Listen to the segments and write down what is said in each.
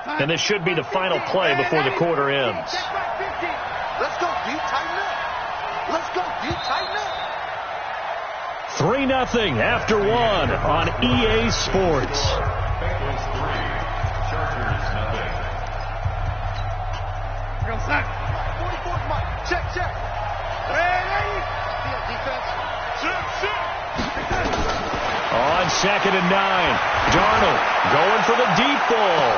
And this should be the final play before the quarter ends. Let's go, dude. Tighten up. Let's go, dude. Tighten up. 3-0 after one on EA Sports. Bengals 3, Chargers nothing. Go sack. 44, Mike. Check. Ready. Field defense. Check. On 2nd and 9. Darnold going for the deep ball.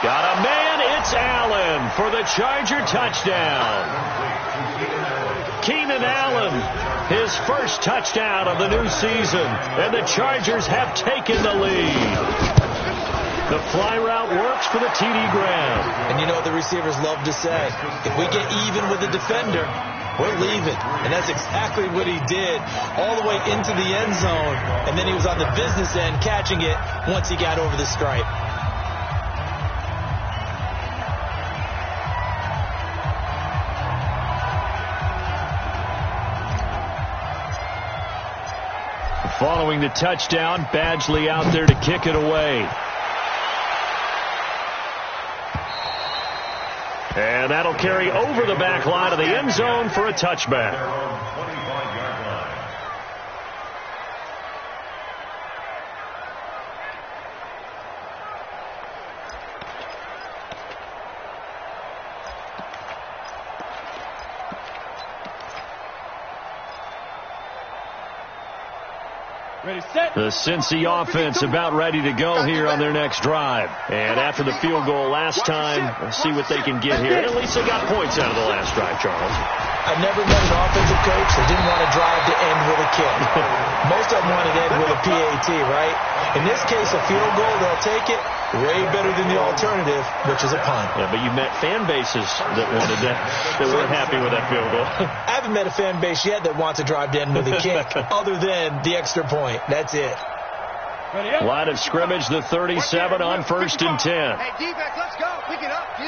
Got a man. It's Allen for the Charger touchdown. Keenan Allen, his first touchdown of the new season, and the Chargers have taken the lead. The fly route works for the TD Graham. And you know what the receivers love to say? If we get even with the defender, we're leaving. And that's exactly what he did, all the way into the end zone. And then he was on the business end catching it once he got over the stripe. Following the touchdown, Badgley out there to kick it away. And that'll carry over the back line of the end zone for a touchback. 25-yard line. The Cincy offense about ready to go here on their next drive. And after the field goal last time, let's see what they can get here. At least they got points out of the last drive, Charles. I've never met an offensive coach that didn't want to drive to end with a kick. Most of them want to end with a PAT, right? In this case, a field goal, they'll take it. Way better than the alternative, which is a punt. Yeah, but you met fan bases that wanted that weren't happy with that field goal. I haven't met a fan base yet that wants to drive to end with a kick other than the extra point. That's it. Line of scrimmage, the 37 on 1st and 10. Hey, D-back, let's go. Pick it up, D.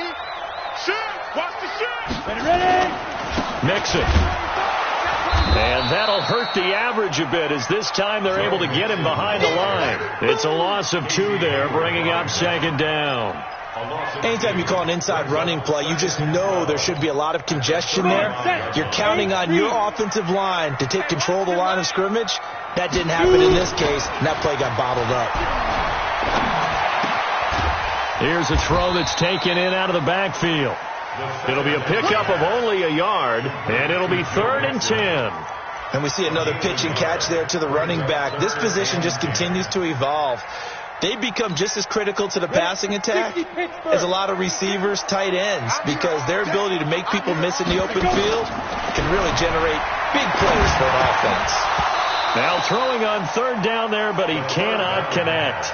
Shoot. Watch the shoot. Ready? Mixon. And that'll hurt the average a bit as this time they're able to get him behind the line. It's a loss of 2 there, bringing up 2nd down. Anytime you call an inside running play, you just know there should be a lot of congestion there. You're counting on your offensive line to take control of the line of scrimmage. That didn't happen in this case, and that play got bottled up. Here's a throw that's taken in out of the backfield. It'll be a pickup of only a yard, and it'll be 3rd and 10. And we see another pitch and catch there to the running back. This position just continues to evolve. They become just as critical to the passing attack as a lot of receivers, tight ends, because their ability to make people miss in the open field can really generate big plays for an offense. Now throwing on 3rd down there, but he cannot connect.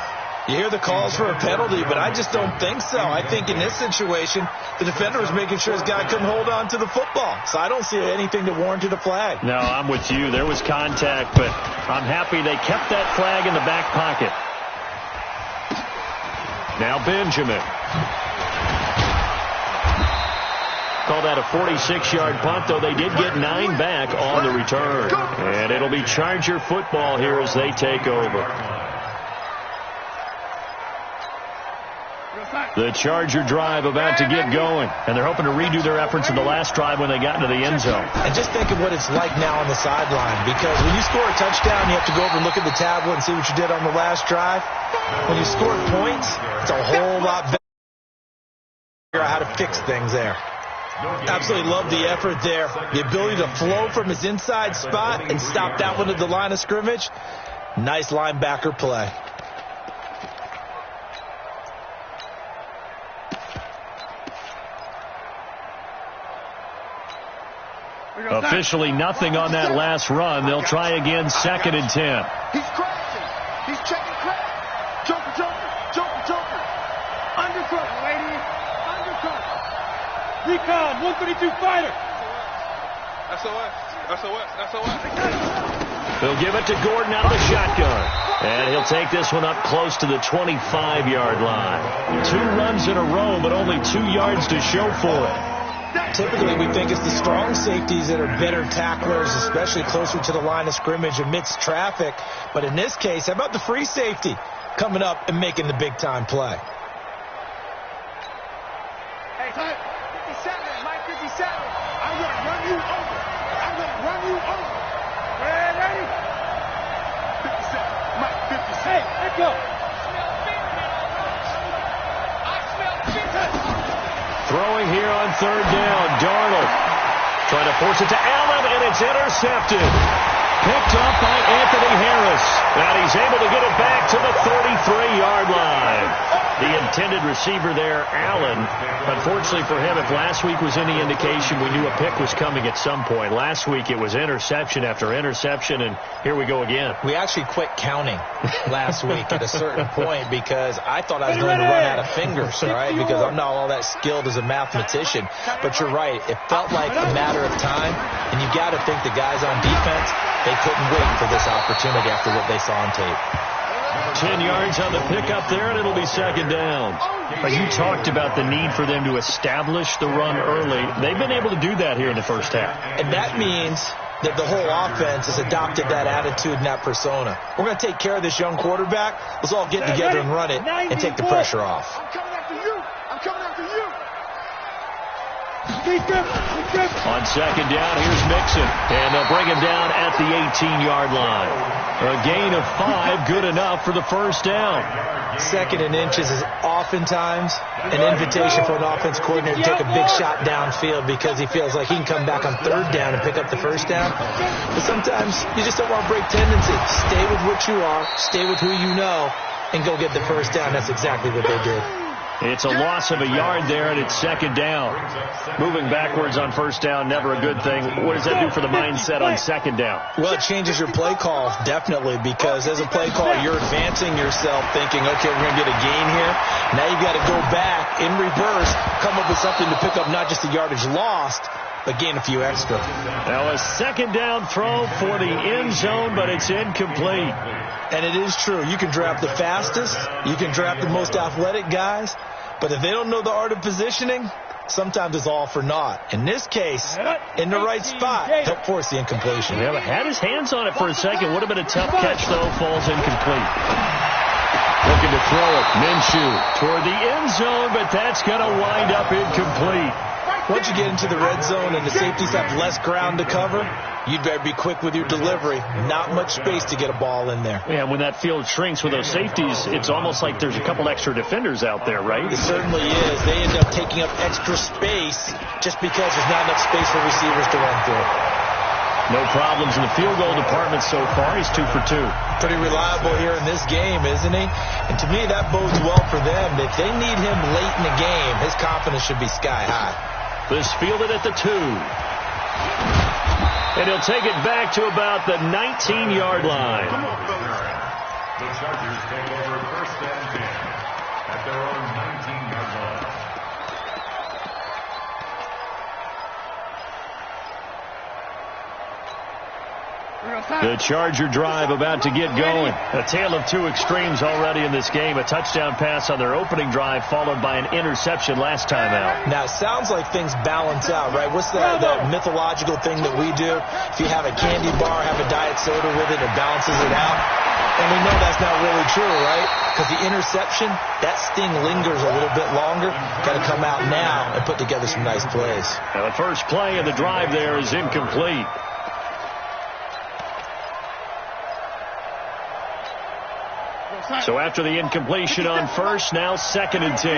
You hear the calls for a penalty, but I just don't think so. I think in this situation, the defender was making sure his guy couldn't hold on to the football. So I don't see anything that warranted a flag. No, I'm with you. There was contact, but I'm happy they kept that flag in the back pocket. Now Benjamin. Call that a 46-yard punt, though they did get 9 back on the return. And it'll be Charger football here as they take over. The Charger drive about to get going, and they're hoping to redo their efforts in the last drive when they got into the end zone. And just think of what it's like now on the sideline, because when you score a touchdown, you have to go over and look at the tablet and see what you did on the last drive. When you score points, it's a whole lot better to figure out how to fix things there. Absolutely love the effort there. The ability to flow from his inside spot and stop that one at the line of scrimmage. Nice linebacker play. Officially nothing on that last run. They'll try again, 2nd and 10. He's crashing. He's checking crash. Joker. Undercut, lady. Undercut. Recon, 132 fighter. SOS. They'll give it to Gordon out of the shotgun. And he'll take this one up close to the 25-yard line. 2 runs in a row, but only 2 yards to show for it. Typically, we think it's the strong safeties that are better tacklers, especially closer to the line of scrimmage amidst traffic. But in this case, how about the free safety coming up and making the big-time play? 57. I'm going to run you over. I'm going to run you over. Ready? 57. Mike, 57. Hey, let go. Throwing here on third down. Darnold trying to force it to Allen, and it's intercepted. Picked up by Anthony Harris. And he's able to get it back to the 33-yard line. The intended receiver there, Allen. Unfortunately for him, if last week was any indication, we knew a pick was coming at some point. Last week it was interception after interception, and here we go again. We actually quit counting last week at a certain point because I thought I was going to run out of fingers, right? Because I'm not all that skilled as a mathematician. But you're right. It felt like a matter of time, and you got to think the guys on defense, they couldn't wait for this opportunity after what they saw on tape. 10 yards on the pickup there, and it'll be second down. You talked about the need for them to establish the run early. They've been able to do that here in the first half. And that means that the whole offense has adopted that attitude and that persona. We're going to take care of this young quarterback. Let's all get together and run it and take the pressure off. I'm coming after you. I'm coming after you. On second down, here's Mixon. And they'll bring him down at the 18-yard line. A gain of 5, good enough for the first down. Second and inches is oftentimes an invitation for an offense coordinator to take a big shot downfield because he feels like he can come back on third down and pick up the first down. But sometimes you just don't want to break tendency. Stay with what you are, stay with who you know, and go get the first down. That's exactly what they did. It's a loss of a yard there, and it's second down. Moving backwards on first down, never a good thing. What does that do for the mindset on second down? Well, it changes your play call, definitely, because as a play caller, you're advancing yourself thinking, okay, we're going to get a gain here. Now you've got to go back in reverse, come up with something to pick up not just the yardage lost, but gain a few extra. Now a second down throw for the end zone, but it's incomplete. And it is true. You can draft the fastest. You can draft the most athletic guys. But if they don't know the art of positioning, sometimes it's all for naught. In this case, in the right spot, help force the incompletion. Yeah, had his hands on it for a second. Would have been a tough catch, though. Falls incomplete. Looking to throw it. Minshew toward the end zone, but that's going to wind up incomplete. Once you get into the red zone and the safeties have less ground to cover, you'd better be quick with your delivery. Not much space to get a ball in there. Yeah, when that field shrinks with those safeties, it's almost like there's a couple extra defenders out there, right? It certainly is. They end up taking up extra space just because there's not enough space for receivers to run through. No problems in the field goal department so far. He's 2 for 2. Pretty reliable here in this game, isn't he? And to me, that bodes well for them. If they need him late in the game, his confidence should be sky high. This fielded at the 2. And he'll take it back to about the 19-yard line. The Chargers take over first and 10 at their own 19-yard line. The Charger drive about to get going. A tale of two extremes already in this game. A touchdown pass on their opening drive followed by an interception last time out. Now, it sounds like things balance out, right? What's that mythological thing that we do? If you have a candy bar, have a diet soda with it, it balances it out. And we know that's not really true, right? Because the interception, that sting lingers a little bit longer. Got to come out now and put together some nice plays. Now, the first play of the drive there is incomplete. So after the incompletion on first, now second and 10.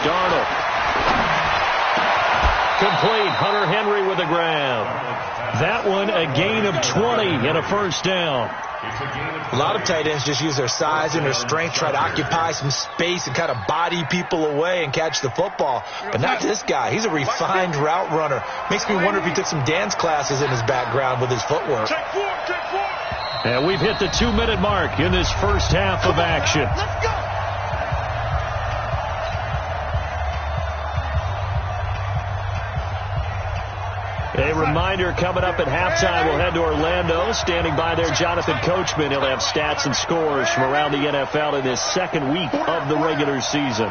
Darnold. Complete. Hunter Henry with a grab. That one a gain of 20 and a first down. A lot of tight ends just use their size and their strength, try to occupy some space and kind of body people away and catch the football. But not this guy. He's a refined route runner. Makes me wonder if he took some dance classes in his background with his footwork. And we've hit the 2-minute mark in this first half of action. Let's go. A reminder, coming up at halftime, we'll head to Orlando. Standing by there, Jonathan Coachman. He'll have stats and scores from around the NFL in this second week of the regular season.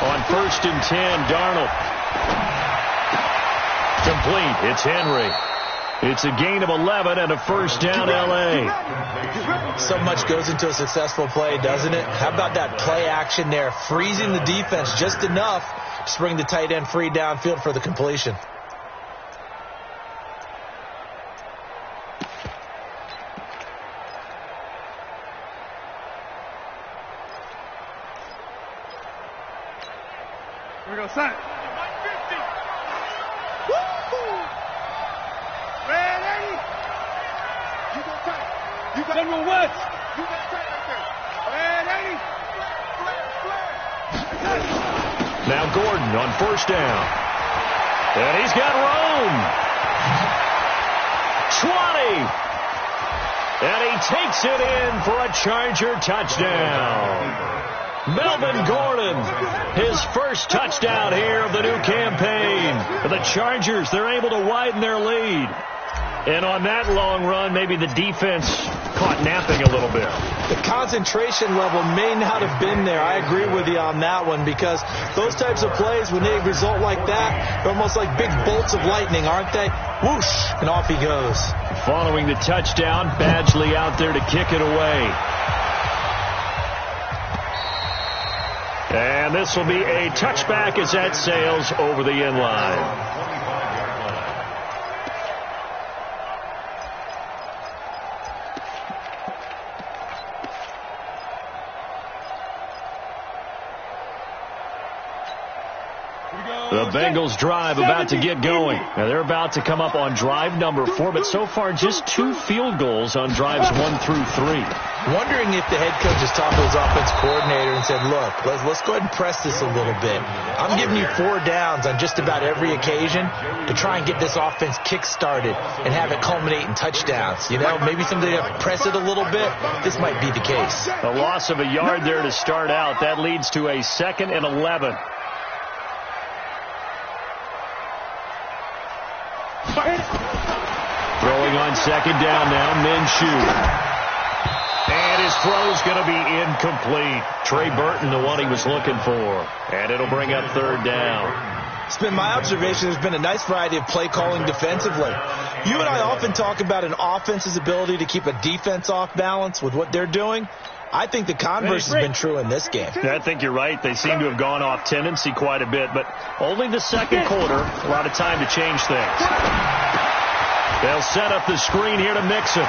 On 1st and 10. Darnold. Complete. It's Henry. It's a gain of 11 and a 1st down, L.A. So much goes into a successful play, doesn't it? How about that play action there, freezing the defense just enough to bring the tight end free downfield for the completion. Here we go, son. General West. You got tight right there. Now Gordon on 1st down. And he's got room. 20. And he takes it in for a Charger touchdown. Melvin Gordon, his 1st touchdown here of the new campaign. The Chargers, they're able to widen their lead. And on that long run, maybe the defense caught napping a little bit. The concentration level may not have been there. I agree with you on that one, because those types of plays, when they result like that, they're almost like big bolts of lightning, aren't they? Whoosh, and off he goes. Following the touchdown, Badgley out there to kick it away. And this will be a touchback as that sails over the end line. The Bengals drive about to get going. Now they're about to come up on drive number 4, but so far just 2 field goals on drives 1 through 3. Wondering if the head coach has talked to his offense coordinator and said, look, let's go ahead and press this a little bit. I'm giving you 4 downs on just about every occasion to try and get this offense kick-started and have it culminate in touchdowns. You know, maybe somebody to press it a little bit. This might be the case. A loss of a yard there to start out. That leads to a 2nd and 11. Throwing on 2nd down now, Minshew. And his throw's going to be incomplete. Trey Burton, the one he was looking for. And it'll bring up 3rd down. It's been my observation there's been a nice variety of play calling defensively. You and I often talk about an offense's ability to keep a defense off balance with what they're doing. I think the converse has been true in this game. I think you're right. They seem to have gone off tendency quite a bit, but only the 2nd quarter, a lot of time to change things. They'll set up the screen here to Mixon.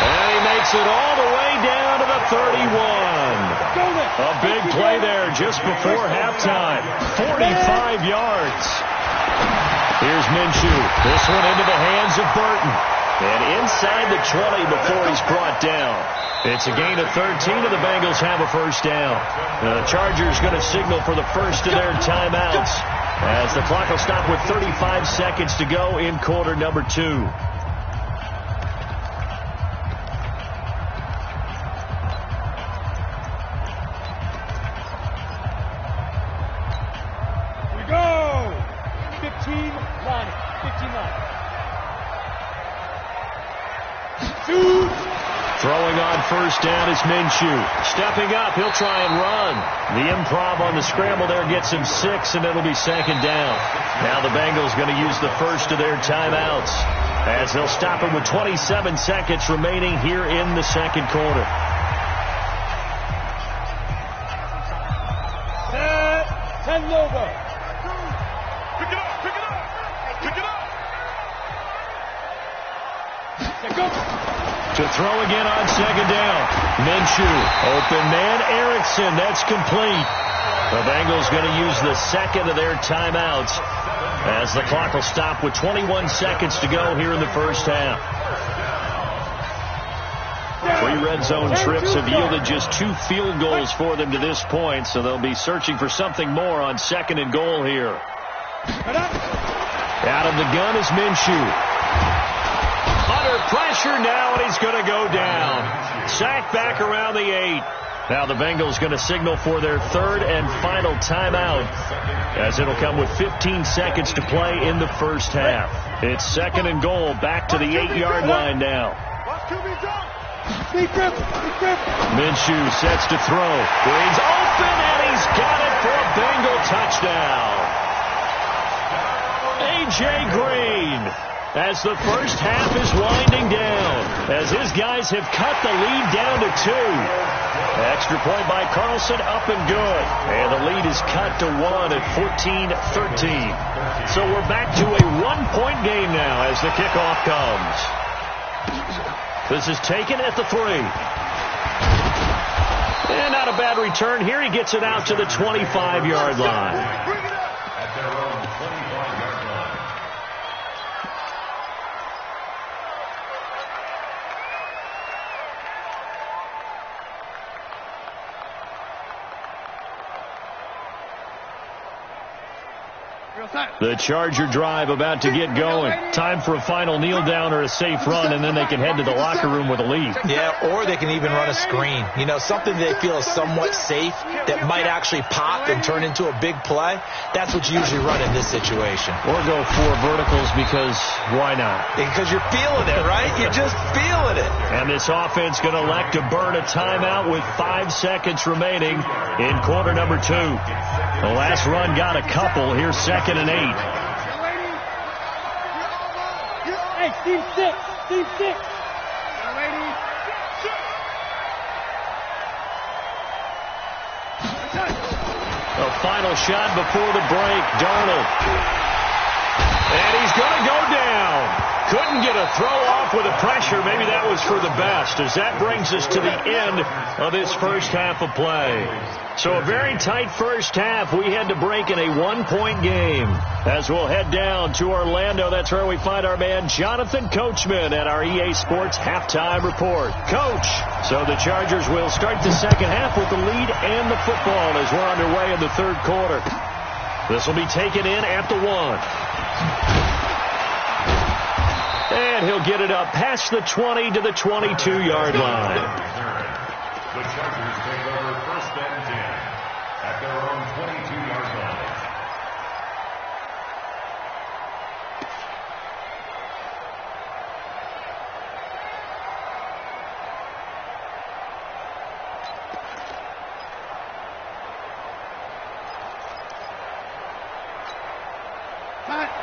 And he makes it all the way down to the 31. A big play there just before halftime. 45 yards. Here's Minshew. This one into the hands of Burton. And inside the 20 before he's brought down. It's a gain of 13, and the Bengals have a 1st down. The Chargers going to signal for the first of their timeouts as the clock will stop with 35 seconds to go in quarter number 2. Pick we go! 15 line. 15 line. Throwing on 1st down is Minshew. Stepping up, he'll try and run. The improv on the scramble there gets him 6, and it'll be 2nd down. Now the Bengals going to use the first of their timeouts as they'll stop him with 27 seconds remaining here in the 2nd quarter. Set. 10 logo. Pick it up, pick it up, pick it up. Go. To throw again on 2nd down. Minshew. Open man, Erickson. That's complete. The Bengals going to use the 2nd of their timeouts as the clock will stop with 21 seconds to go here in the 1st half. 3 red zone trips have yielded just 2 field goals for them to this point, so they'll be searching for something more on 2nd and goal here. Out of the gun is Minshew. Under pressure now, and he's going to go down. Sacked back around the 8. Now the Bengals going to signal for their 3rd and final timeout as it'll come with 15 seconds to play in the 1st half. It's 2nd and goal, back to the 8-yard line now. Minshew sets to throw. Green's open, and he's got it for a Bengal touchdown. A.J. Green, as the first half is winding down, as his guys have cut the lead down to 2. Extra point by Carlson, up and good. And the lead is cut to 1 at 14-13. So we're back to a 1-point game now as the kickoff comes. This is taken at the 3. And not a bad return here. He gets it out to the 25-yard line. At their own 25-yard line. The Charger drive about to get going. Time for a final kneel down or a safe run, and then they can head to the locker room with a lead. Yeah, or they can even run a screen. You know, something they feel is somewhat safe that might actually pop and turn into a big play. That's what you usually run in this situation. Or go 4 verticals because why not? Because you're feeling it, right? You're just feeling it. And this offense going to elect to burn a timeout with 5 seconds remaining in quarter number 2. The last run got a couple. Here's 2nd and 8. Hey, team 6. Team 6. A final shot before the break. Darnold. And he's going to go down. Couldn't get a throw off with the pressure. Maybe that was for the best, as that brings us to the end of this first half of play. So a very tight first half. We had to break in a 1-point game. As we'll head down to Orlando, that's where we find our man Jonathan Coachman at our EA Sports Halftime Report. Coach, so the Chargers will start the second half with the lead and the football as we're underway in the third quarter. This will be taken in at the 1. And he'll get it up past the 20 to the 22-yard line. The Chargers take over 1st and 10 at their own 22-yard line.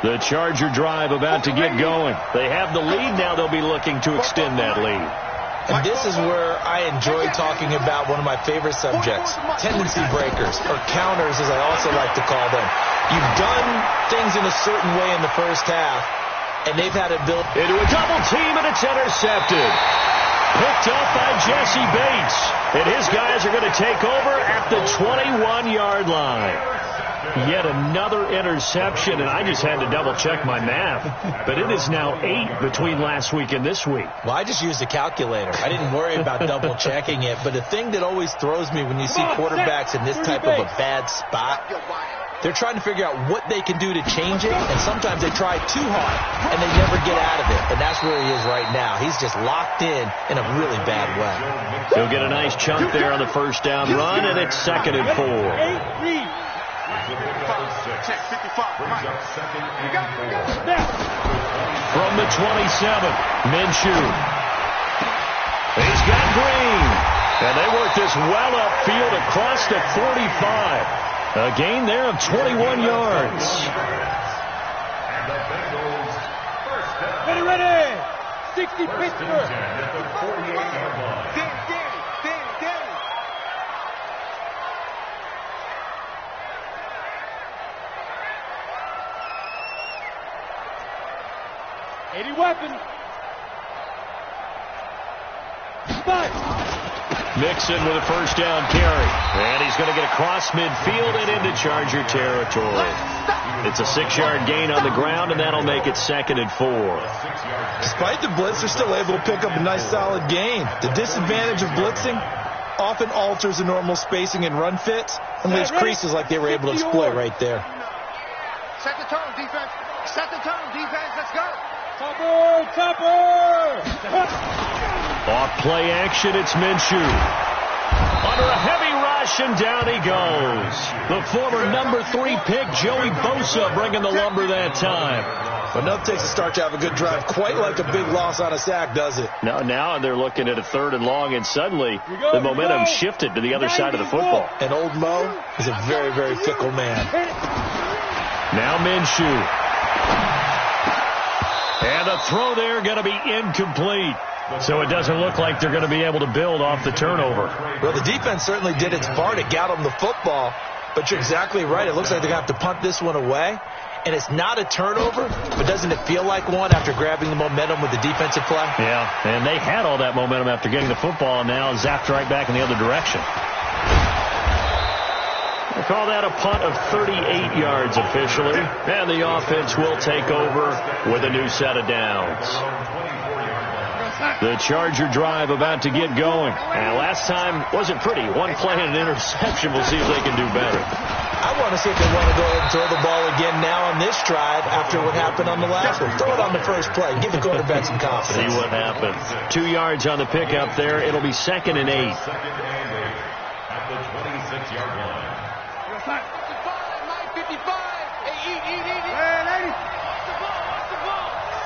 The Charger drive about to get going. They have the lead. Now they'll be looking to extend that lead. And this is where I enjoy talking about one of my favorite subjects, tendency breakers, or counters as I also like to call them. You've done things in a certain way in the first half, and they've had it built into a double team, and it's intercepted. Picked up by Jesse Bates. And his guys are going to take over at the 21-yard line. Yet another interception, and I just had to double-check my math. But it is now 8 between last week and this week. Well, I just used a calculator. I didn't worry about double-checking it. But the thing that always throws me when you see quarterbacks in this type of a bad spot, they're trying to figure out what they can do to change it, and sometimes they try too hard, and they never get out of it. And that's where he is right now. He's just locked in a really bad way. He'll get a nice chunk there on the first down run, and it's 2nd and 4. From the 27, Minshew. He's got Green. And they work this well upfield across the 45. A gain there of 21 yards. Ready. 60 Pittsburgh. At the 48-yard line. Weapon. Mixon with a first down carry. And he's going to get across midfield and into Charger territory. It's a 6-yard gain on the ground, and that'll make it 2nd and 4. Despite the blitz, they're still able to pick up a nice solid gain. The disadvantage of blitzing often alters the normal spacing and run fits and leaves creases like they were able to exploit right there. Set the tone, defense. Set the tone, defense. Let's go. Topper! Off play action, it's Minshew. Under a heavy rush, and down he goes. The former number 3 pick, Joey Bosa, bringing the lumber that time. Enough takes a start to have a good drive. Quite like a big loss on a sack, does it? Now they're looking at a 3rd and long, and suddenly the momentum shifted to the other side of the football. And old Mo is a very, very fickle man. Now Minshew. And the throw there going to be incomplete. So it doesn't look like they're going to be able to build off the turnover. Well, the defense certainly did its part. It got them the football. But you're exactly right. It looks like they're going to have to punt this one away. And it's not a turnover, but doesn't it feel like one after grabbing the momentum with the defensive play? Yeah, and they had all that momentum after getting the football, and now zapped right back in the other direction. They call that a punt of 38 yards officially, and the offense will take over with a new set of downs. The Charger drive about to get going. And last time wasn't pretty. One play and an interception. We'll see if they can do better. I want to see if they want to go ahead and throw the ball again now on this drive after what happened on the last one. Throw it on the first play. Give the quarterback some confidence. See what happens. 2 yards on the pickup there. It'll be 2nd and 8. At the 26-yard line. 55. Hey, eat. Hey, lady.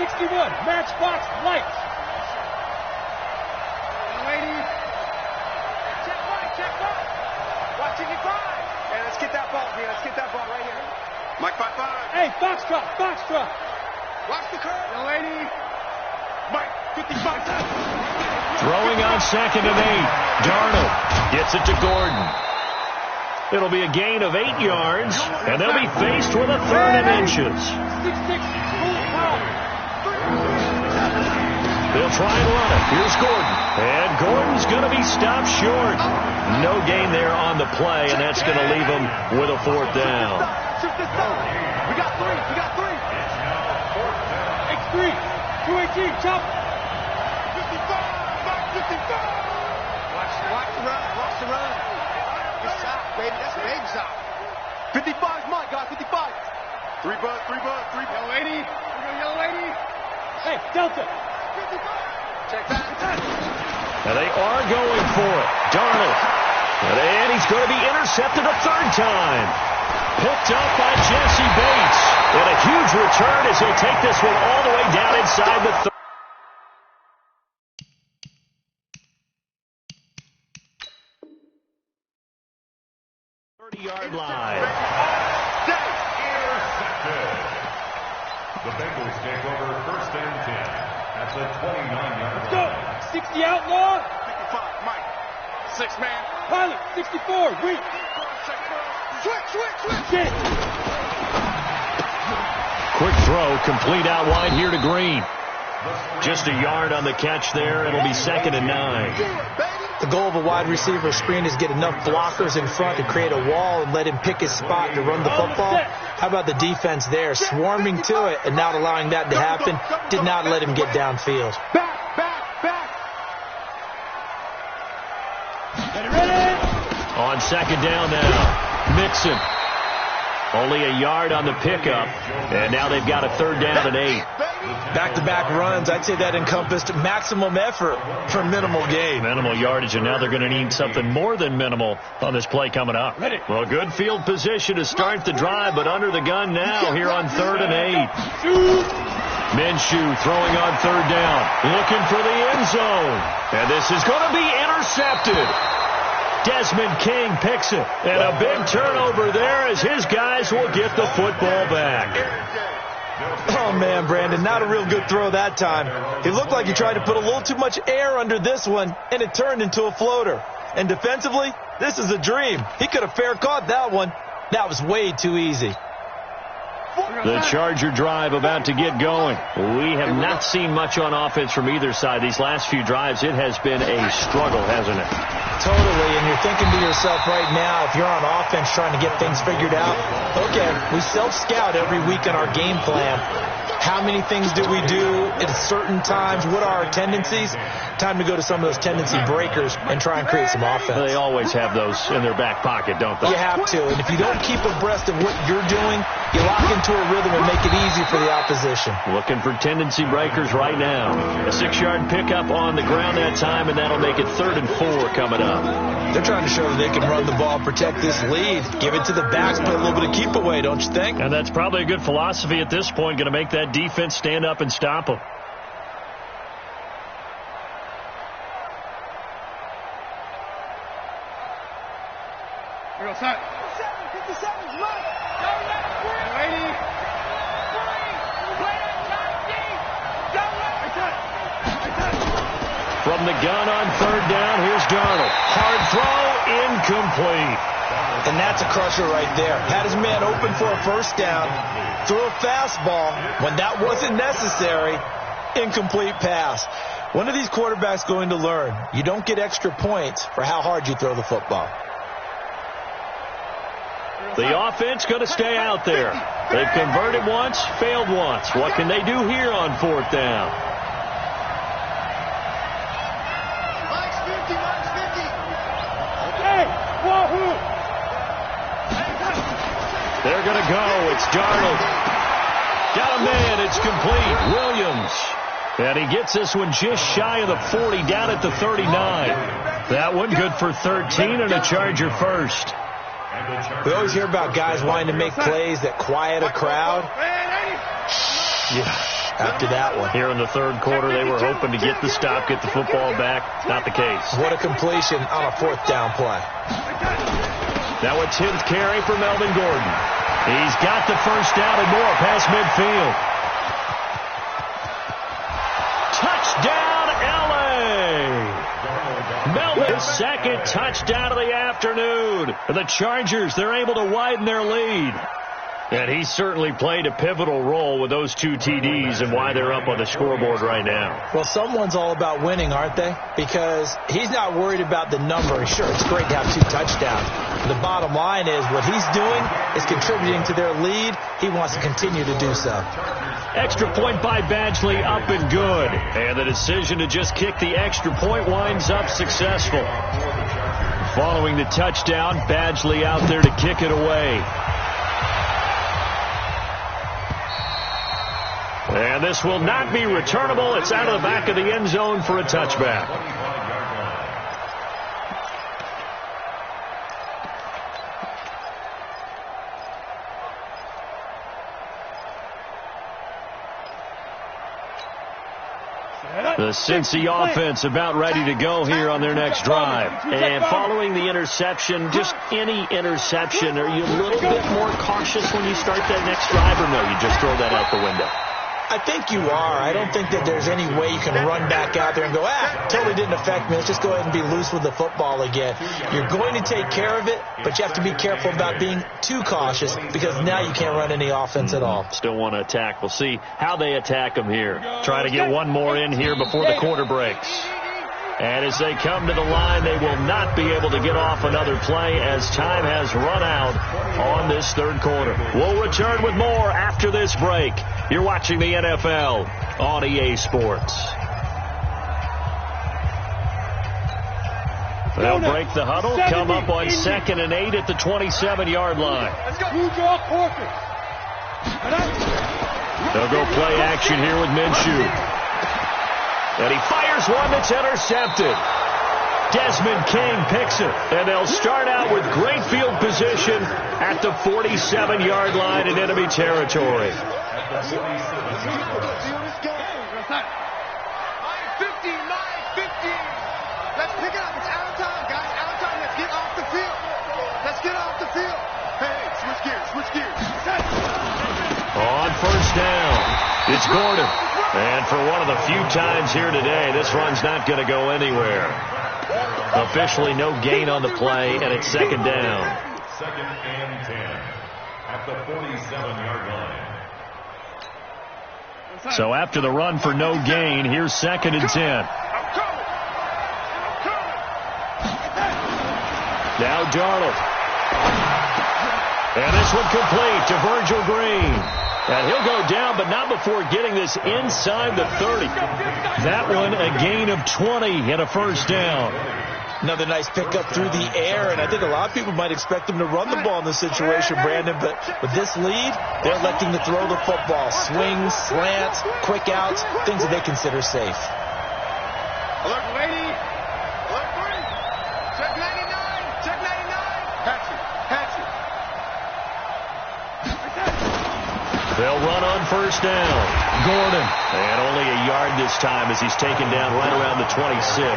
61. Matchbox lights. Lady. Check right. Watch 55. Hey, let's get that ball here. Let's get that ball right here. Mike 55. Hey, Foxtrot. Watch the curve. Young lady. Mike 55. Throwing on 2nd and 8. Darnold gets it to Gordon. It'll be a gain of 8 yards, and they'll be faced with a 3rd and inches. 6'6". They'll try and run it. Here's Gordon. And Gordon's going to be stopped short. No gain there on the play, and that's going to leave him with a 4th down. Shoot this down. We got three. X3. 218. Chop. 55. Watch the run. Good shot, baby. That's a baby shot. 55's mine, guys. 55. 3 bucks. Young lady. Hey, Delta. 55. Check that. And they are going for it. Darnold. And he's going to be intercepted a 3rd time. Picked up by Jesse Bates. And a huge return as he'll take this one all the way down inside the 30-yard line. Intercepted. The Bengals take over 1st and 10 at the 29-yard Let's go. line. 60 outlaw. 55, Mike. 6 man. Pilot. 64. Weak. Switch. Get it. Quick throw, complete out wide here to Green. Just a yard on the catch there. It'll be 2nd and 9. The goal of a wide receiver screen is get enough blockers in front to create a wall and let him pick his spot to run the football. How about the defense there, swarming to it and not allowing that to happen? Did not let him get downfield. Back. On 2nd down now, Mixon. Only a yard on the pickup, and now they've got a 3rd down and 8. Back-to-back runs, I'd say that encompassed maximum effort for minimal gain. Minimal yardage, and now they're going to need something more than minimal on this play coming up. Well, good field position to start the drive, but under the gun now here on 3rd and 8. Minshew throwing on 3rd down, looking for the end zone. And this is going to be intercepted. Desmond King picks it, and a big turnover there as his guys will get the football back. Oh, man, Brandon, not a real good throw that time. It looked like he tried to put a little too much air under this one, and it turned into a floater. And defensively, this is a dream. He could have fair caught that one. That was way too easy. The Charger drive about to get going. We have not seen much on offense from either side. These last few drives, it has been a struggle, hasn't it? Totally, and you're thinking to yourself right now, if you're on offense trying to get things figured out, okay, we self-scout every week on our game plan. How many things do we do at certain times? What are our tendencies? Time to go to some of those tendency breakers and try and create some offense. They always have those in their back pocket, don't they? You have to, and if you don't keep abreast of what you're doing, you lock into a rhythm and make it easy for the opposition. Looking for tendency breakers right now. A 6-yard pickup on the ground that time, and that'll make it 3rd and 4 coming up. They're trying to show that they can run the ball, protect this lead, give it to the backs, play a little bit of keep away, don't you think? And that's probably a good philosophy at this point, going to make that that defense stand up and stop them. Here we go, son. 57, look. From the gun on third down, here's Darnold. Hard throw, incomplete. And that's a crusher right there. Had his man open for a first down, threw a fastball when that wasn't necessary, incomplete pass. When are these quarterbacks going to learn? You don't get extra points for how hard you throw the football. The offense going to stay out there. They've converted once, failed once. What can they do here on fourth down? Mike's 50, Mike's 50. Hey, wahoo! They're going to go. It's Darnold. Got a man. It's complete. Williams. And he gets this one just shy of the 40, down at the 39. That one good for 13 and a Charger first. We always hear about guys wanting to make plays that quiet a crowd. Yeah, after that one. Here in the third quarter, they were hoping to get the stop, get the football back. Not the case. What a completion on a fourth down play. Now a 10th carry for Melvin Gordon. He's got the first down and more past midfield. Touchdown, L.A. Melvin's second touchdown of the afternoon. The Chargers, they're able to widen their lead. And he certainly played a pivotal role with those two TDs and why they're up on the scoreboard right now. Well, someone's all about winning, aren't they? Because he's not worried about the number. Sure, it's great to have 2 touchdowns. The bottom line is what he's doing is contributing to their lead. He wants to continue to do so. Extra point by Badgley, up and good. And the decision to just kick the extra point winds up successful. Following the touchdown, Badgley out there to kick it away. And this will not be returnable. It's out of the back of the end zone for a touchback. The Cincy offense about ready to go here on their next drive. And following the interception, just any interception, are you a little bit more cautious when you start that next drive, or no, you just throw that out the window? I think you are. I don't think that there's any way you can run back out there and go, totally didn't affect me. Let's just go ahead and be loose with the football again. You're going to take care of it, but you have to be careful about being too cautious because now you can't run any offense at all. Still want to attack. We'll see how they attack them here. Try to get one more in here before the quarter breaks. And as they come to the line, they will not be able to get off another play as time has run out on this third quarter. We'll return with more after this break. You're watching the NFL on EA Sports. They'll break the huddle, come up on 2nd and 8 at the 27-yard line. They'll go play action here with Minshew. And he fires one that's intercepted. Desmond King picks it. And they'll start out with great field position at the 47-yard line in enemy territory. 50, 50. Let's pick it up. It's out of time, guys. Out of time. Let's get off the field. Let's get off the field. Hey, switch gears, switch gears. On first down, it's Gordon. And for one of the few times here today, this run's not going to go anywhere. Officially no gain on the play, and it's 2nd down. 2nd and 10 at the 47-yard line. So after the run for no gain, here's 2nd and 10. Now Darnold. And this one complete to Virgil Green. And he'll go down, but not before getting this inside the 30. That one a gain of 20 and a first down. Another nice pickup through the air, and I think a lot of people might expect them to run the ball in this situation, Brandon, but with this lead, they're electing to throw the football. Swings, slants, quick outs, things that they consider safe. Alert, lady. Alert, three. Check 99. Check 99. Hatchet. Hatchet. They'll They'll run on first down. Gordon. And only a yard this time as he's taken down right around the 26.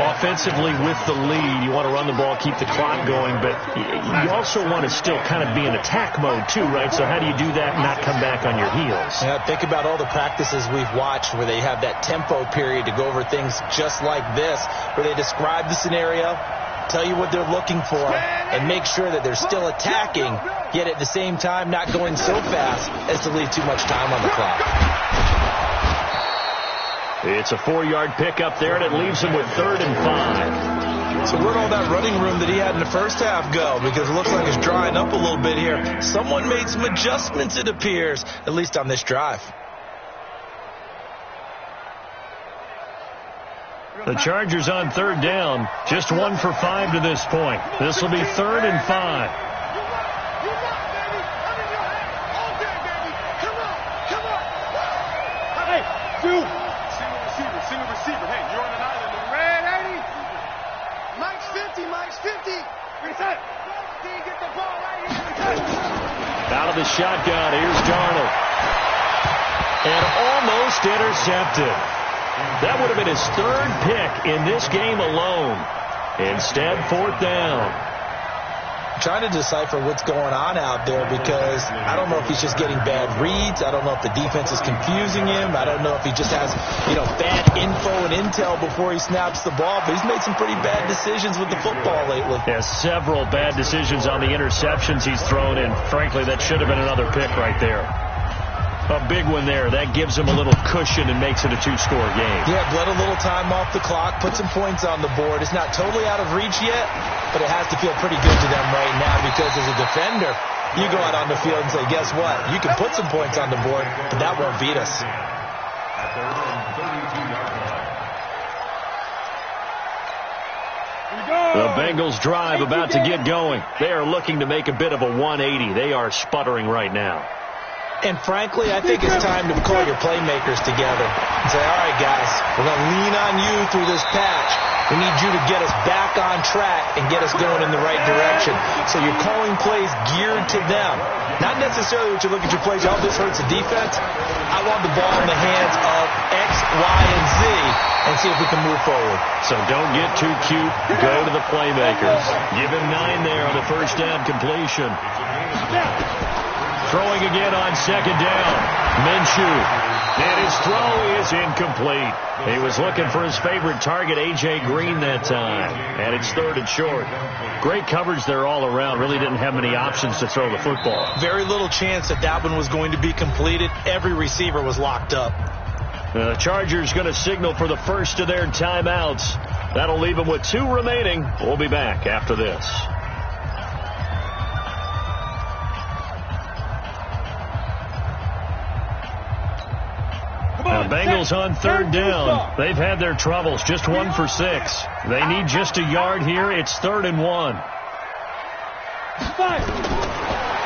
Offensively with the lead, you want to run the ball, keep the clock going, but you also want to still kind of be in attack mode too, right? So how do you do that and not come back on your heels? Yeah, think about all the practices we've watched where they have that tempo period to go over things just like this, where they describe the scenario, tell you what they're looking for, and make sure that they're still attacking, yet at the same time not going so fast as to leave too much time on the clock. It's a 4-yard pickup there, and it leaves him with 3rd and 5. So where'd all that running room that he had in the first half go? Because it looks like it's drying up a little bit here. Someone made some adjustments, it appears, at least on this drive. The Chargers on 3rd down, just 1 for 5 to this point. This will be 3rd and 5. Single receiver. Hey, you're on an island. Red 80. Mike's 50. Mike's 50. Reset. Get the ball right here. Out of the shotgun, here's Darnold. And almost intercepted. That would have been his 3rd pick in this game alone. Instead, 4th down. I'm trying to decipher what's going on out there because I don't know if he's just getting bad reads. I don't know if the defense is confusing him. I don't know if he just has, bad info and intel before he snaps the ball. But he's made some pretty bad decisions with the football lately. Has several bad decisions on the interceptions he's thrown, and frankly, that should have been another pick right there. A big one there. That gives him a little cushion and makes it a 2-score game. Yeah, bled a little time off the clock, put some points on the board. It's not totally out of reach yet, but it has to feel pretty good to them right now because as a defender, you go out on the field and say, guess what? You can put some points on the board, but that won't beat us. The Bengals drive about to get going. They are looking to make a bit of a 180. They are sputtering right now. And frankly, I think it's time to call your playmakers together and say, all right, guys, we're going to lean on you through this patch. We need you to get us back on track and get us going in the right direction. So you're calling plays geared to them. Not necessarily what you look at your plays, oh, this hurts the defense. I want the ball in the hands of X, Y, and Z and see if we can move forward. So don't get too cute. Go to the playmakers. Give him 9 there on the first down completion. Throwing again on 2nd down. Minshew. And his throw is incomplete. He was looking for his favorite target, A.J. Green, that time. And it's 3rd and short. Great coverage there all around. Really didn't have many options to throw the football. Very little chance that one was going to be completed. Every receiver was locked up. The Chargers going to signal for the first of their timeouts. That'll leave them with 2 remaining. We'll be back after this. The Bengals on 3rd down. They've had their troubles. Just 1 for 6. They need just a yard here. It's 3rd and 1.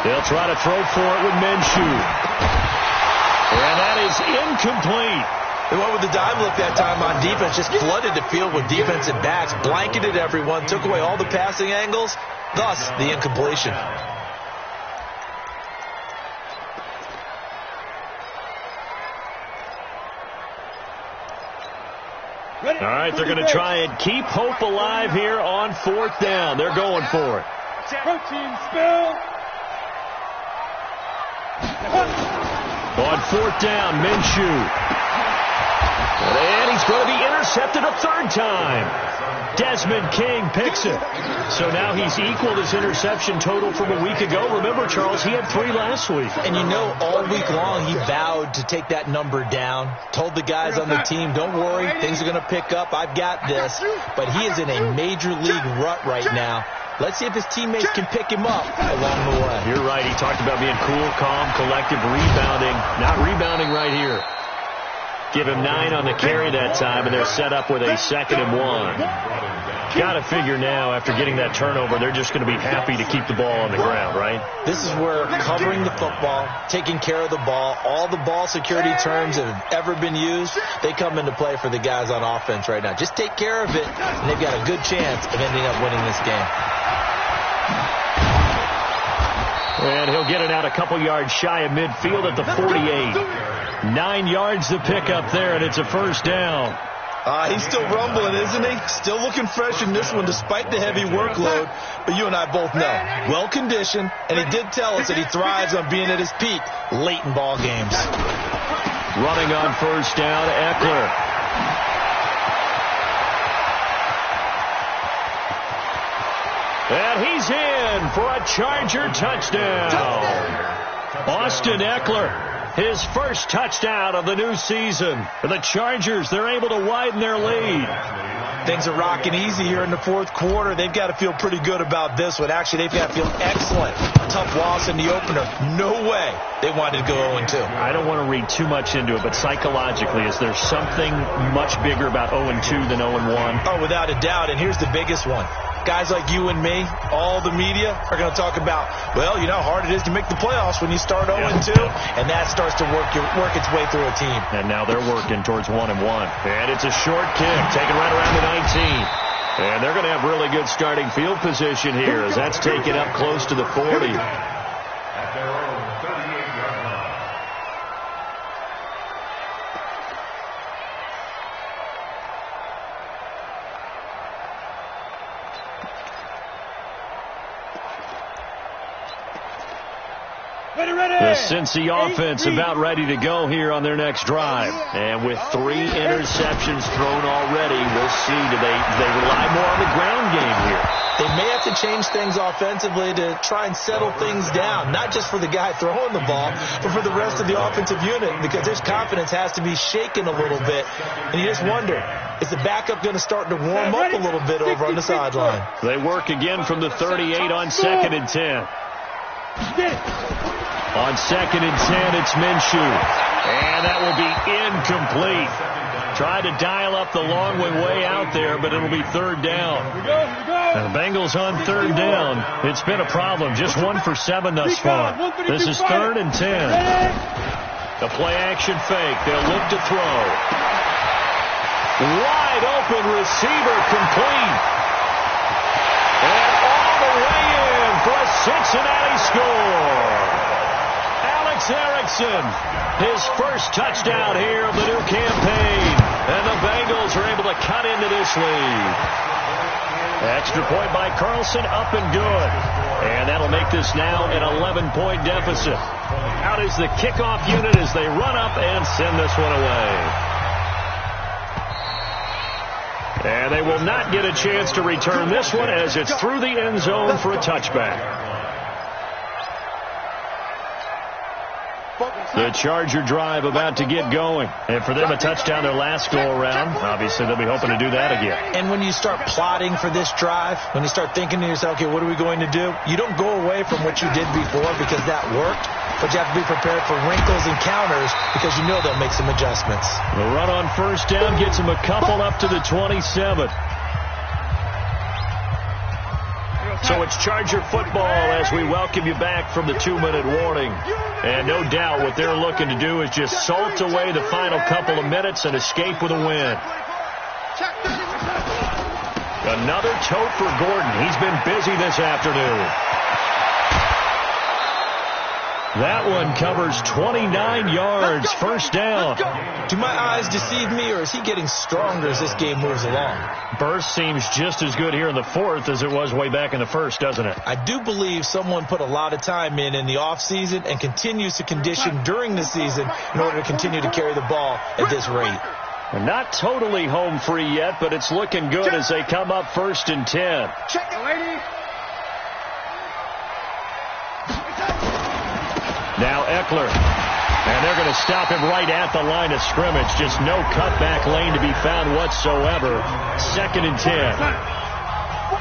They'll try to throw for it with Minshew. And that is incomplete. They went with the dime look that time on defense. Just flooded the field with defensive backs. Blanketed everyone. Took away all the passing angles. Thus, the incompletion. All right, they're going to try and keep hope alive here on 4th down. They're going for it. Protein spill. On 4th down, Minshew. And he's going to be intercepted a 3rd time. Desmond King picks it. So now he's equaled his interception total from a week ago. Remember, Charles, he had 3 last week. And all week long he vowed to take that number down. Told the guys on the team, don't worry, things are going to pick up. I've got this. But he is in a major league rut right now. Let's see if his teammates can pick him up along the way. You're right. He talked about being cool, calm, collective, rebounding. Not rebounding right here. Give him 9 on the carry that time, and they're set up with a 2nd and 1. Got to figure now, after getting that turnover, they're just going to be happy to keep the ball on the ground, right? This is where covering the football, taking care of the ball, all the ball security terms that have ever been used, they come into play for the guys on offense right now. Just take care of it, and they've got a good chance of ending up winning this game. And he'll get it out a couple yards shy of midfield at the 48. 9 yards to pick up there, and it's a first down. He's still rumbling, isn't he? Still looking fresh in this one despite the heavy workload. But you and I both know, well-conditioned, and he did tell us that he thrives on being at his peak late in ball games. Running on first down, Eckler. And he's in for a Charger touchdown. Austin Eckler. His first touchdown of the new season. For the Chargers, they're able to widen their lead. Things are rocking easy here in the fourth quarter. They've got to feel pretty good about this one. Actually, they've got to feel excellent. A tough loss in the opener. No way they wanted to go 0-2. I don't want to read too much into it, but psychologically, is there something much bigger about 0-2 than 0-1? Oh, without a doubt, and here's the biggest one. Guys like you and me, all the media, are going to talk about, well, you know how hard it is to make the playoffs when you start 0-2, and that starts to work its way through a team. And now they're working towards 1-1. And it's a short kick, taken right around the 19. And they're going to have really good starting field position here as that's taken up close to the 40. At their own 38-yard line. The Cincy offense about ready to go here on their next drive. And with 3 interceptions thrown already, we'll see. Do they rely more on the ground game here? They may have to change things offensively to try and settle things down, not just for the guy throwing the ball, but for the rest of the offensive unit, because his confidence has to be shaken a little bit. And you just wonder, is the backup going to start to warm up a little bit over on the sideline? They work again from the 38 on 2nd and 10. On 2nd and 10, it's Minshew. And that will be incomplete. Tried to dial up the long way out there, but it'll be 3rd down. And the Bengals on 3rd down. It's been a problem. Just 1 for 7 thus far. This is 3rd and 10. The play action fake. They'll look to throw. Wide open receiver complete. And all the way in for a Cincinnati score. Alex Erickson, his first touchdown here of the new campaign. And the Bengals are able to cut into this lead. Extra point by Carlson, up and good. And that'll make this now an 11-point deficit. Out is the kickoff unit as they run up and send this one away. And they will not get a chance to return this one as it's through the end zone for a touchback. The Charger drive about to get going. And for them, a touchdown their last go-around. Obviously, they'll be hoping to do that again. And when you start plotting for this drive, when you start thinking to yourself, okay, what are we going to do? You don't go away from what you did before because that worked. But you have to be prepared for wrinkles and counters because you know they'll make some adjustments. The run on first down gets them a couple up to the 27. So it's Charger football as we welcome you back from the 2-minute warning. And no doubt what they're looking to do is just salt away the final couple of minutes and escape with a win. Another tote for Gordon. He's been busy this afternoon. That one covers 29 yards, first down. Do my eyes deceive me, or is he getting stronger as this game moves along? Burst seems just as good here in the 4th as it was way back in the 1st, doesn't it? I do believe someone put a lot of time in the offseason and continues to condition during the season in order to continue to carry the ball at this rate. They're not totally home free yet, but it's looking good as they come up 1st and 10. Check it, lady. Now Eckler. And they're going to stop him right at the line of scrimmage. Just no cutback lane to be found whatsoever. 2nd and 10.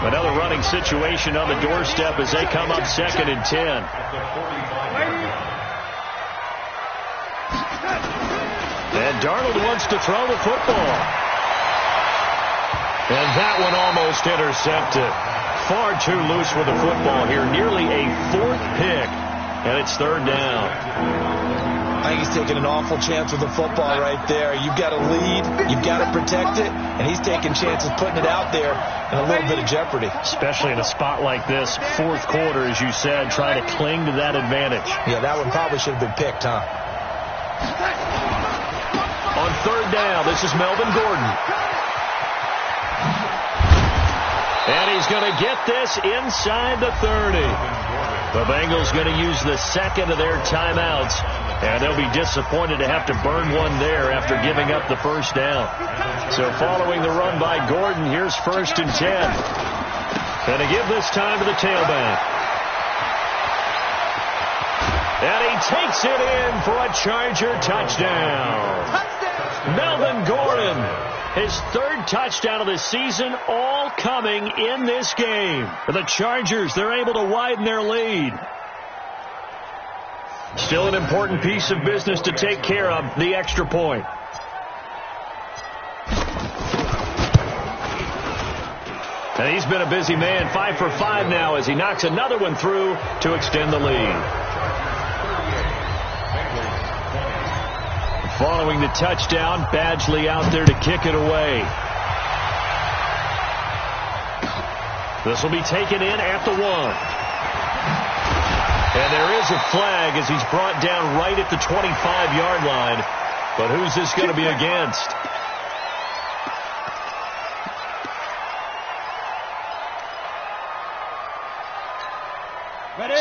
Another running situation on the doorstep as they come up 2nd and 10. And Darnold wants to throw the football. And that one almost intercepted. Far too loose with the football here. Nearly a 4th pick. And it's 3rd down. I think he's taking an awful chance with the football right there. You've got to lead, you've got to protect it, and he's taking chances putting it out there in a little bit of jeopardy. Especially in a spot like this, fourth quarter, as you said, trying to cling to that advantage. Yeah, that one probably should have been picked, huh? On third down, this is Melvin Gordon. And he's going to get this inside the 30. The Bengals going to use the second of their timeouts, and they'll be disappointed to have to burn one there after giving up the first down. So following the run by Gordon, here's 1st and 10. And to give this time to the tailback. And he takes it in for a Charger touchdown. Melvin Gordon, his 3rd touchdown of the season, all coming in this game. For the Chargers, they're able to widen their lead. Still an important piece of business to take care of, the extra point. And he's been a busy man, 5 for 5 now as he knocks another one through to extend the lead. Following the touchdown, Badgley out there to kick it away. This will be taken in at the 1. And there is a flag as he's brought down right at the 25-yard line. But who's this going to be against?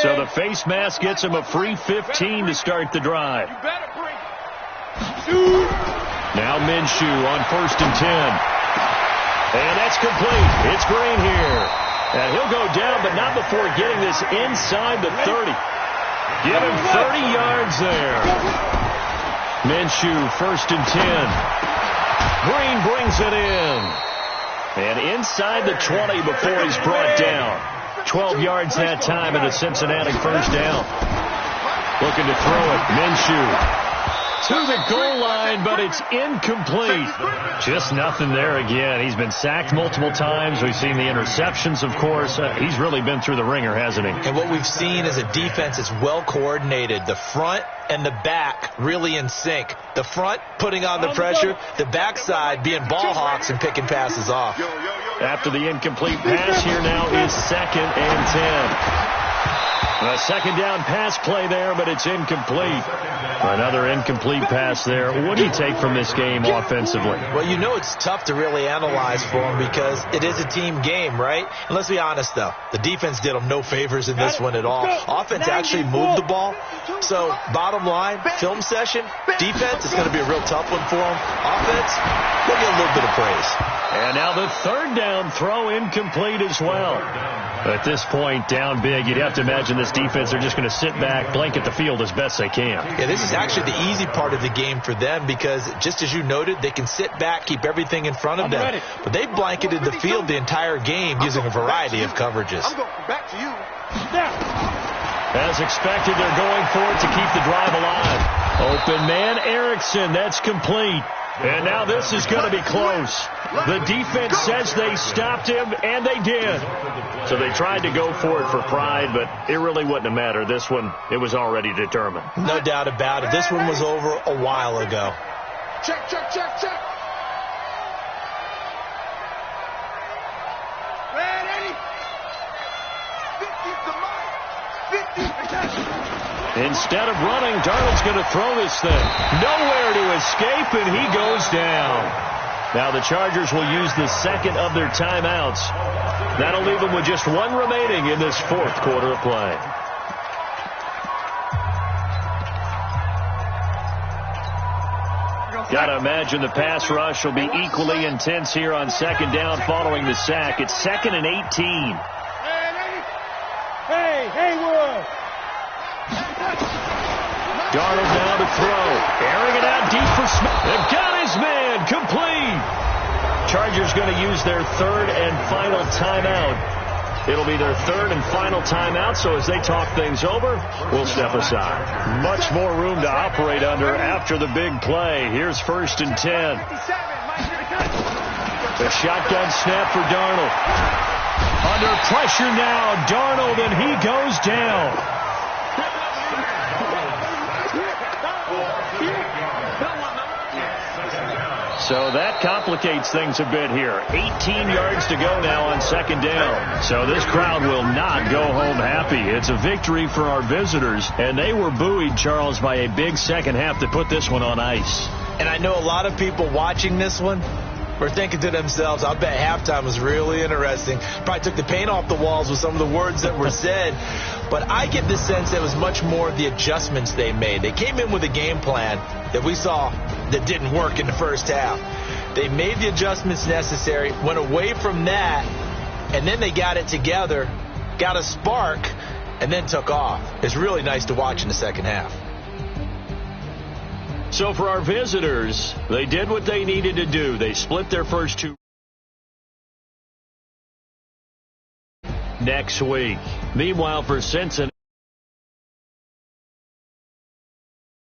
So the face mask gets him a free 15 to start the drive. Now Minshew on 1st and 10. And that's complete. It's Green here. And he'll go down, but not before getting this inside the 30. Give him 30 yards there. Minshew, 1st and 10. Green brings it in. And inside the 20 before he's brought down. 12 yards that time in a Cincinnati first down. Looking to throw it. Minshew to the goal line, but it's incomplete. Just nothing there again. He's been sacked multiple times. We've seen the interceptions, of course. He's really been through the ringer, hasn't he? And what we've seen is a defense that's well coordinated. The front and the back really in sync. The front putting on the pressure, the backside being ball hawks and picking passes off. After the incomplete pass, here now is 2nd and 10. A second down pass play there, but it's incomplete. Another incomplete pass there. What do you take from this game offensively? Well, you know it's tough to really analyze for them because it is a team game, right? And let's be honest, though. The defense did them no favors in this one at all. Offense actually moved the ball. So, bottom line, film session, defense is going to be a real tough one for them. Offense, they'll get a little bit of praise. And now the 3rd down throw incomplete as well. At this point, down big, you'd have to imagine this defense, they're just going to sit back, blanket the field as best they can. Yeah, this is actually the easy part of the game for them because, just as you noted, they can sit back, keep everything in front of them. But they blanketed the field the entire game using a variety of coverages. I'm going back to you. As expected, they're going for it to keep the drive alive. Open man, Erickson, that's complete. And now this is going to be close. The defense says they stopped him, and they did. So they tried to go for it for pride, but it really wouldn't have mattered. This one, it was already determined. No doubt about it. This one was over a while ago. Check, check, check, check. Red 80. 50 to Mike. 50. Instead of running, Darnold's going to throw this thing. Nowhere to escape, and he goes down. Now the Chargers will use the second of their timeouts. That'll leave them with just one remaining in this 4th quarter of play. Got to imagine the pass rush will be equally intense here on 2nd down following the sack. It's 2nd and 18. Hey, Haywood! Darnold now to throw. Airing it out deep for Smith. They've got his man. Complete. Chargers going to use their 3rd and final timeout. It'll be their 3rd and final timeout, so as they talk things over, we'll step aside. Much more room to operate under after the big play. Here's 1st and 10. The shotgun snap for Darnold. Under pressure now, Darnold, and he goes down. So that complicates things a bit here. 18 yards to go now on second down. So this crowd will not go home happy. It's a victory for our visitors, and they were buoyed, Charles, by a big second half to put this one on ice. And I know a lot of people watching this one were thinking to themselves, I bet halftime was really interesting. Probably took the paint off the walls with some of the words that were said. But I get the sense that it was much more the adjustments they made. They came in with a game plan that we saw that didn't work in the first half. They made the adjustments necessary, went away from that, and then they got it together, got a spark, and then took off. It's really nice to watch in the second half. So for our visitors, they did what they needed to do. They split their first two next week. Meanwhile, for Cincinnati,